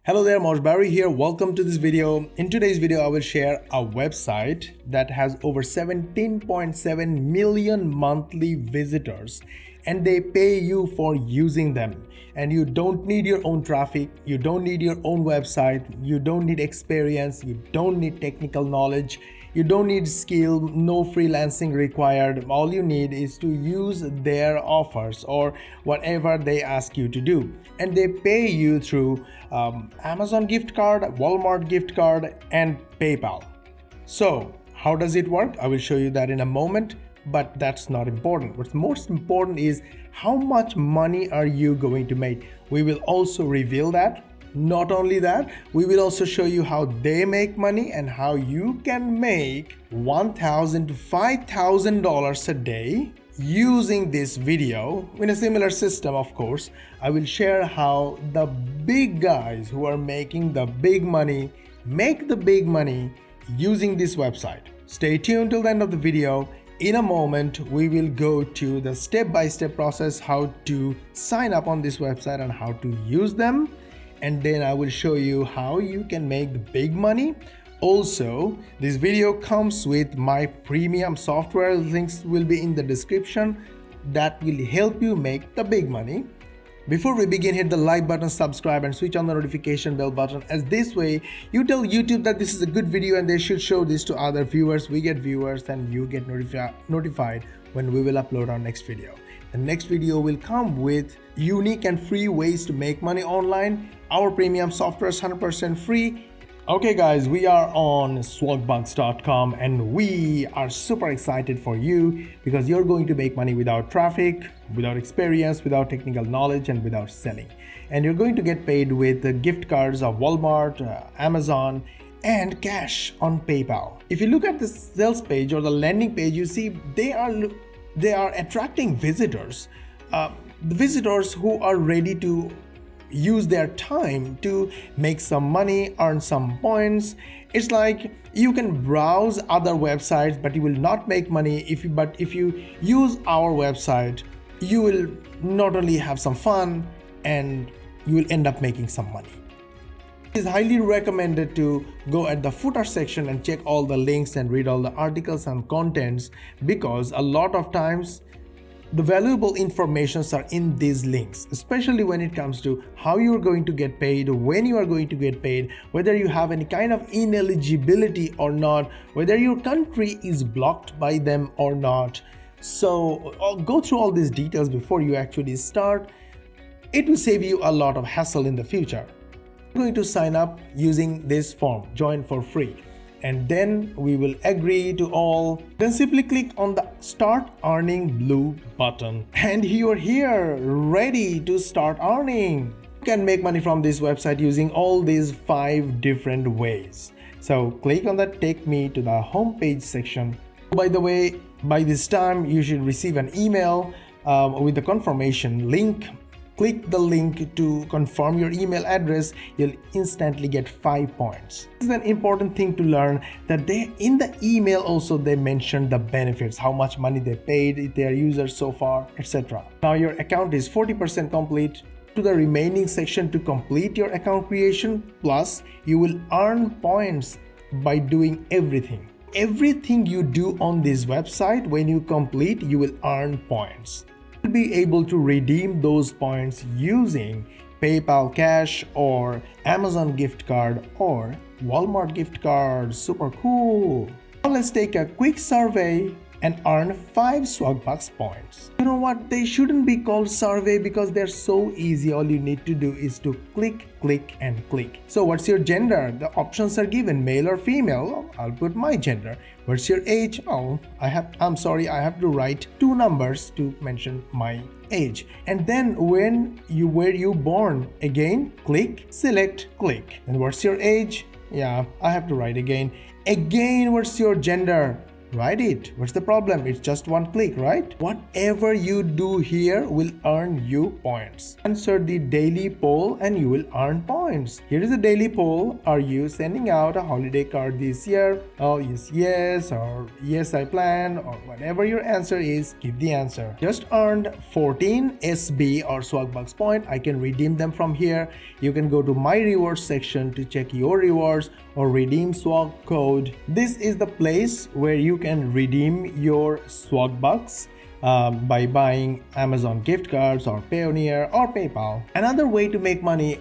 Hello there, Mosh Bari here. Welcome to this video. In today's video, I will share a website that has over 17.7 million monthly visitors and they pay you for using them. And you don't need your own traffic, you don't need your own website, you don't need experience, you don't need technical knowledge, you don't need skill, no freelancing required. All you need is to use their offers or whatever they ask you to do. And they pay you through Amazon gift card, Walmart gift card, and PayPal. So how does it work? I will show you that in a moment, but that's not important. What's most important is how much money are you going to make? We will also reveal that. Not only that, we will also show you how they make money and how you can make $1,000 to $5,000 a day using this video in a similar system. Of course, I will share how the big guys who are making the big money make the big money using this website. Stay tuned till the end of the video. In a moment, we will go to the step-by-step process how to sign up on this website and how to use them. And then I will show you how you can make the big money. Also, this video comes with my premium software. Links will be in the description that will help you make the big money. Before we begin, hit the like button, subscribe, and switch on the notification bell button, as this way you tell YouTube that this is a good video and they should show this to other viewers. We get viewers and you get notified when we will upload our next video. The next video will come with unique and free ways to make money online. Our premium software is 100% free. Okay guys, we are on swagbucks.com and we are super excited for you because you're going to make money without traffic, without experience, without technical knowledge, and without selling. And you're going to get paid with the gift cards of Walmart, Amazon, and cash on PayPal. If you look at the sales page or the landing page, you see they are attracting visitors. The visitors who are ready to use their time to make some money, earn some points. It's like you can browse other websites, but you will not make money. If you use our website, you will not only have some fun and you will end up making some money. It is highly recommended to go at the footer section and check all the links and read all the articles and contents, because a lot of times the valuable informations are in these links, especially when it comes to how you're going to get paid, when you are going to get paid, whether you have any kind of ineligibility or not, whether your country is blocked by them or not. So go through all these details before you actually start. It will save you a lot of hassle in the future. You're going to sign up using this form, join for free. And then we will agree to all. Then simply click on the start earning blue button and you are here ready to start earning. You can make money from this website using all these 5 different ways. So click on that take me to the homepage section. By the way, by this time you should receive an email with the confirmation link. Click the link to confirm your email address. You'll instantly get 5 points. This is an important thing to learn, that they in the email also they mentioned the benefits, how much money they paid their users so far, etc. Now your account is 40% complete. To the remaining section to complete your account creation, plus you will earn points by doing everything. Everything you do on this website, when you complete, you will earn points. Be able to redeem those points using PayPal cash or Amazon gift card or Walmart gift card. Super cool. Now let's take a quick survey and earn 5 Swagbucks points. You know what? They shouldn't be called survey because they're so easy. All you need to do is to click, and click. So what's your gender? The options are given, male or female. I'll put my gender. What's your age? I'm sorry, I have to write 2 numbers to mention my age. And then where you born? Again, click, select, click. And what's your age? Yeah, I have to write again. What's your gender? Write it. What's the problem? It's just one click, right? Whatever you do here will earn you points. Answer the daily poll and you will earn points. Here is a daily poll. Are you sending out a holiday card this year? Oh, yes, or yes, I plan, or whatever your answer is, give the answer. Just earned 14 SB or Swagbucks point. I can redeem them from here. You can go to my rewards section to check your rewards or redeem swag code. This is the place where you can redeem your Swagbucks by buying Amazon gift cards or Payoneer or PayPal. Another way to make money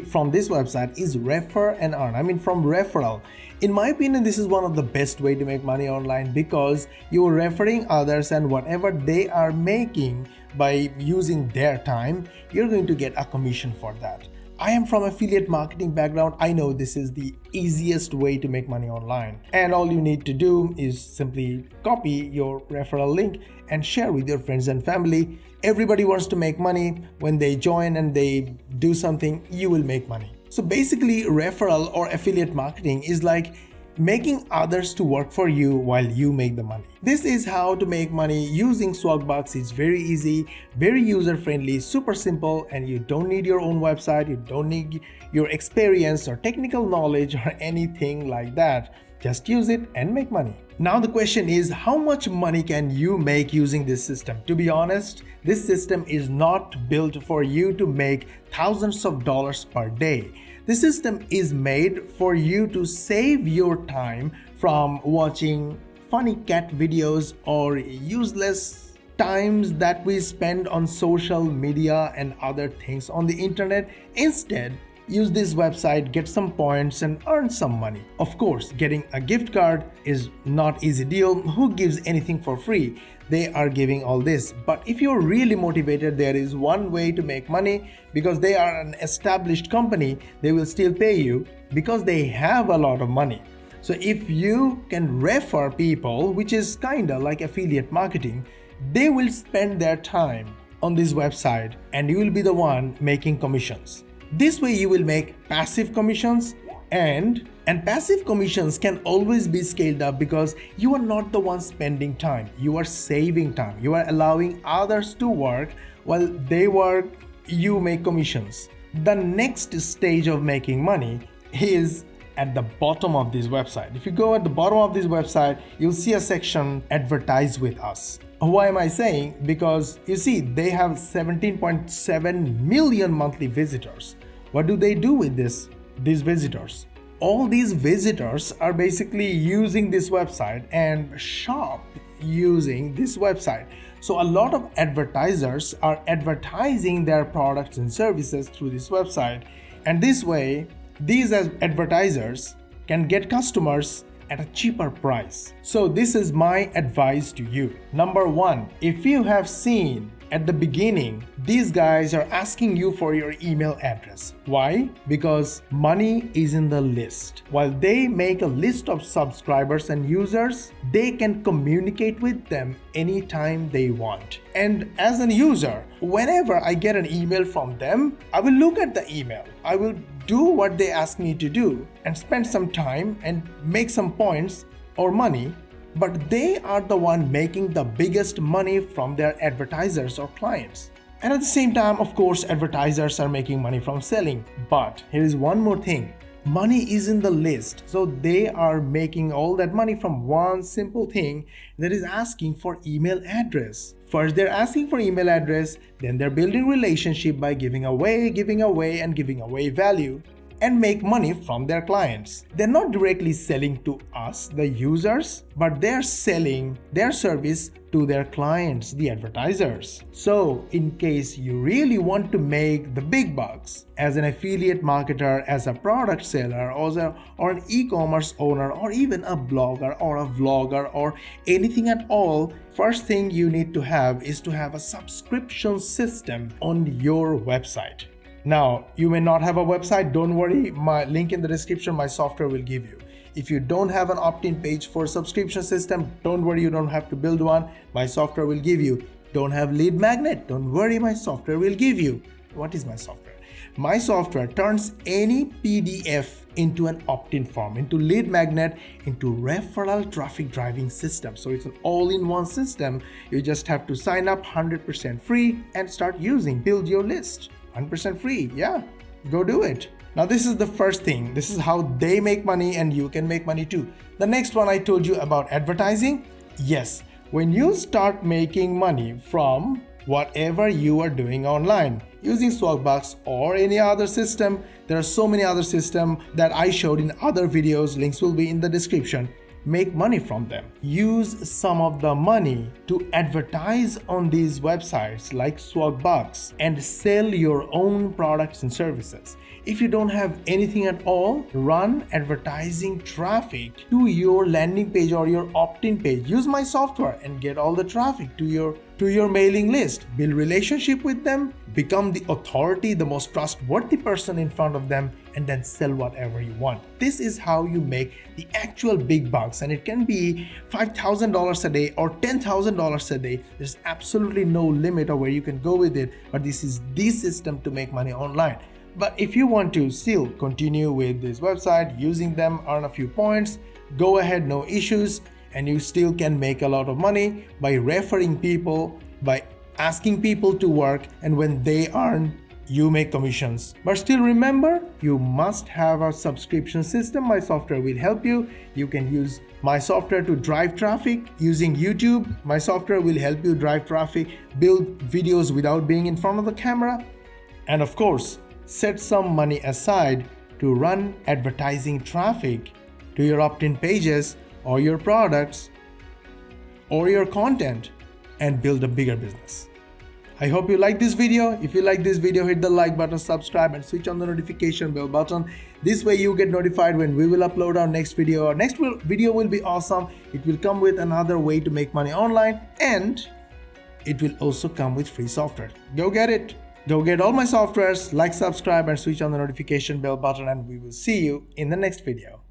from this website is refer and earn. I mean, from referral. In my opinion, this is one of the best way to make money online because you're referring others, and whatever they are making by using their time, you're going to get a commission for that. I am from affiliate marketing background. I know this is the easiest way to make money online. And all you need to do is simply copy your referral link and share with your friends and family. Everybody wants to make money. When they join and they do something, you will make money. So basically, referral or affiliate marketing is like making others to work for you while you make the money. This is how to make money using Swagbucks. It's very easy, very user-friendly, super simple, and you don't need your own website, you don't need your experience or technical knowledge or anything like that. Just use it and make money. Now the question is, how much money can you make using this system? To be honest, this system is not built for you to make thousands of dollars per day. The system is made for you to save your time from watching funny cat videos or useless times that we spend on social media and other things on the internet. Instead, use this website, get some points and earn some money. Of course, getting a gift card is not easy deal. Who gives anything for free? They are giving all this. But if you're really motivated, there is one way to make money because they are an established company. They will still pay you because they have a lot of money. So if you can refer people, which is kinda like affiliate marketing, they will spend their time on this website and you will be the one making commissions. This way you will make passive commissions, and passive commissions can always be scaled up because you are not the one spending time. You are saving time. You are allowing others to work. While they work, you make commissions. The next stage of making money is at the bottom of this website. If you go at the bottom of this website, you'll see a section advertise with us. Why am I saying? Because you see, they have 17.7 million monthly visitors. What do they do with these visitors? All these visitors are basically using this website and shop using this website. So a lot of advertisers are advertising their products and services through this website. And this way, these advertisers can get customers at a cheaper price. So this is my advice to you. Number one, if you have seen at the beginning, these guys are asking you for your email address. Why? Because money is in the list. While they make a list of subscribers and users, they can communicate with them anytime they want. And as a user, whenever I get an email from them, I will look at the email. I will do what they ask me to do and spend some time and make some points or money. But they are the one making the biggest money from their advertisers or clients. And at the same time, of course, advertisers are making money from selling. But here is one more thing. Money is in the list. So they are making all that money from one simple thing, that is asking for email address. First, they're asking for email address, then they're building relationship by giving away value, and make money from their clients. They're not directly selling to us, the users, but they're selling their service to their clients, the advertisers. So in case you really want to make the big bucks as an affiliate marketer, as a product seller, or an e-commerce owner, or even a blogger or a vlogger or anything at all, first thing you need to have is to have a subscription system on your website. Now, you may not have a website, don't worry, my link in the description, my software will give you. If you don't have an opt-in page for subscription system, don't worry, you don't have to build one, my software will give you. Don't have lead magnet, don't worry, my software will give you. What is my software? My software turns any PDF into an opt-in form, into lead magnet, into referral traffic driving system. So it's an all-in-one system. You just have to sign up 100% free and start using. Build your list 100% free. Yeah, go do it. Now this is the first thing. This is how they make money and you can make money too. The next one I told you about advertising. Yes, when you start making money from whatever you are doing online using Swagbucks or any other system, there are so many other systems that I showed in other videos. Links will be in the description. Make money from them. Use some of the money to advertise on these websites like Swagbucks and sell your own products and services. If you don't have anything at all, run advertising traffic to your landing page or your opt-in page. Use my software and get all the traffic to your mailing list. Build relationship with them, become the authority, the most trustworthy person in front of them, and then sell whatever you want. This is how you make the actual big bucks, and it can be $5,000 a day or $10,000 a day. There's absolutely no limit of where you can go with it, but this is the system to make money online. But if you want to still continue with this website, using them, earn a few points, go ahead, no issues, and you still can make a lot of money by referring people, by asking people to work, and when they earn, you make commissions. But still remember, you must have a subscription system. My software will help you. You can use my software to drive traffic using YouTube. My software will help you drive traffic, build videos without being in front of the camera, and of course, set some money aside to run advertising traffic to your opt-in pages or your products or your content and build a bigger business. I hope you like this video. If you like this video, hit the like button, subscribe, and switch on the notification bell button. This way you get notified when we will upload our next video. Our next video will be awesome. It will come with another way to make money online, and it will also come with free software. Go get it. Go get all my softwares, like, subscribe, and switch on the notification bell button, and we will see you in the next video.